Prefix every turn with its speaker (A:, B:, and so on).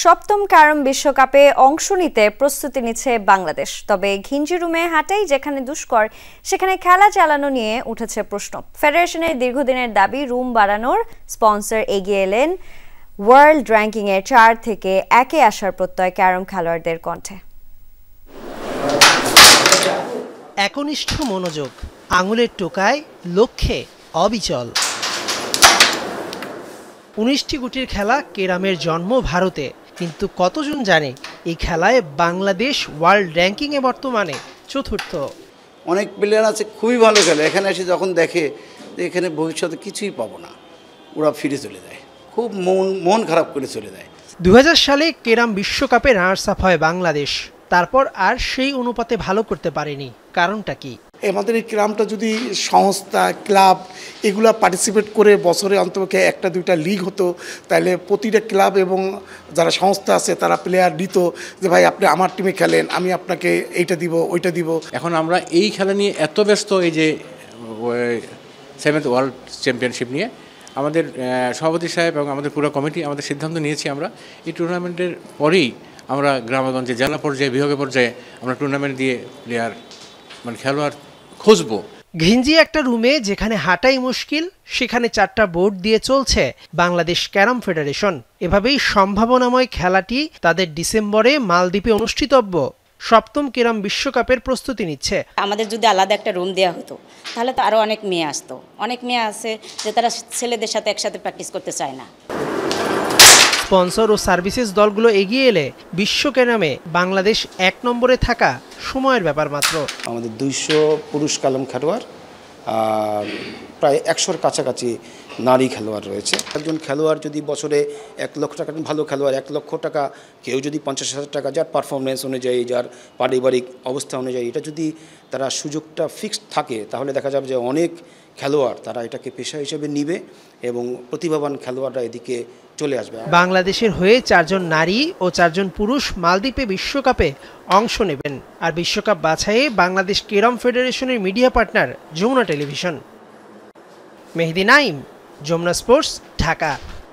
A: সপ্তম ক্যারাম বিশ্বকাপে অংশ নিতে প্রস্তুতি নিচ্ছে বাংলাদেশ। তবে ঘিঞ্জি রুমে হাঁটাই যেখানে দুষ্কর, সেখানে খেলা চালানো নিয়ে উঠেছে প্রশ্ন। ফেডারেশনের দীর্ঘদিনের দাবি রুম বাড়ানোর, স্পন্সর এগিয়ে এলেন ওয়ার্ল্ড র্যাঙ্কিংয়ে 4 থেকে 1-এ আসার প্রত্যয় ক্যারাম খেলোয়াড়দের কণ্ঠে।
B: একনিষ্ঠ মনোযোগ, আঙুলের টোকায় লক্ষ্যে অবিচল। 19টি গুটির খেলা ক্যারামের জন্ম ভারতে, কিন্তু কতজন জানে এই খেলায় বাংলাদেশ ওয়ার্ল্ড র্যাঙ্কিংয়ে বর্তমানে চতুর্থ।
C: অনেক প্লেয়ার আছে খুবই ভালো খেলে, এখানে এসে যখন দেখে যে এখানে ভবিষ্যতে কিছুই পাবো না, ওরা ফিরে চলে যায়, খুব মন খারাপ করে চলে যায়।
B: 2000 সালে ক্যারাম বিশ্বকাপে রানার্স আপ হয় বাংলাদেশ, তারপর আর সেই অনুপাতে ভালো করতে পারেনি। কারণটা কি?
D: আমাদের এই ক্যারামটা যদি সংস্থা, ক্লাব এগুলা পার্টিসিপেট করে বছরে অন্তপক্ষে 1-2টা লিগ হতো, তাহলে প্রতিটা ক্লাব এবং যারা সংস্থা আছে তারা প্লেয়ার দিত যে ভাই আপনি আমার টিমে খেলেন, আমি আপনাকে এইটা দিব ওইটা দিব।
E: এখন আমরা এই খেলা নিয়ে এত ব্যস্ত, এই যে 7th ওয়ার্ল্ড চ্যাম্পিয়নশিপ নিয়ে আমাদের সভাপতি সাহেব এবং আমাদের পুরো কমিটি আমাদের সিদ্ধান্ত নিয়েছি আমরা এই টুর্নামেন্টের পরেই আমরা গ্রামগঞ্জে, জেলা পর্যায়ে, বিভাগীয় পর্যায়ে আমরা টুর্নামেন্ট দিয়ে প্লেয়ার খেলোয়াড় খুঁজবো।
B: ঘিঞ্জি একটা রুমে যেখানে হাঁটাই মুশকিল, সেখানে 4টা বোর্ড দিয়ে চলছে বাংলাদেশ ক্যারাম ফেডারেশন। এভাবেই সম্ভাবনাময় খেলাটি তাদের ডিসেম্বরে মালদ্বীপে অনুষ্ঠিতব্য সপ্তম ক্যারাম বিশ্বকাপের প্রস্তুতি নিচ্ছে।
F: আমাদের যদি আলাদা একটা রুম দেওয়া হতো তাহলে তো আরও অনেক মেয়ে আসতো। অনেক মেয়ে আছে যে তারা ছেলেদের সাথে একসাথে প্র্যাকটিস করতে চায় না।
B: স্পন্সর ও সার্ভিসেস দলগুলো এগিয়ে এলে বিশ্ব ক্যারামে বাংলাদেশ 1 নম্বরে থাকা সময়ের ব্যাপার মাত্র।
G: আমাদের 200 পুরুষ ক্যারাম খেলোয়াড়, প্রায় 100-র কাছাকাছি নারী খেলোয়াড় রয়েছে। একজন খেলোয়াড় যদি বছরে 1 লক্ষ টাকা, ভালো খেলোয়াড় 1 লক্ষ টাকা, কেউ যদি 50,000 টাকা, যার পারফরমেন্স অনুযায়ী, যার পারিবারিক অবস্থা অনুযায়ী, এটা যদি তারা সুযোগটা ফিক্সড থাকে, তাহলে দেখা যাবে যে অনেক খেলোয়াড় তারা এটাকে পেশা হিসেবে নিবে এবং প্রতিভাবান খেলোয়াড়রা এদিকে চলে আসবে।
B: বাংলাদেশের হয়ে 4 জন নারী ও 4 জন পুরুষ মালদ্বীপে বিশ্বকাপে অংশ নেবেন। আর বিশ্বকাপ বাছাইয়ে বাংলাদেশ ক্যারাম ফেডারেশনের মিডিয়া পার্টনার যমুনা টেলিভিশন। মেহেদি নাইম, যমুনা স্পোর্টস, ঢাকা।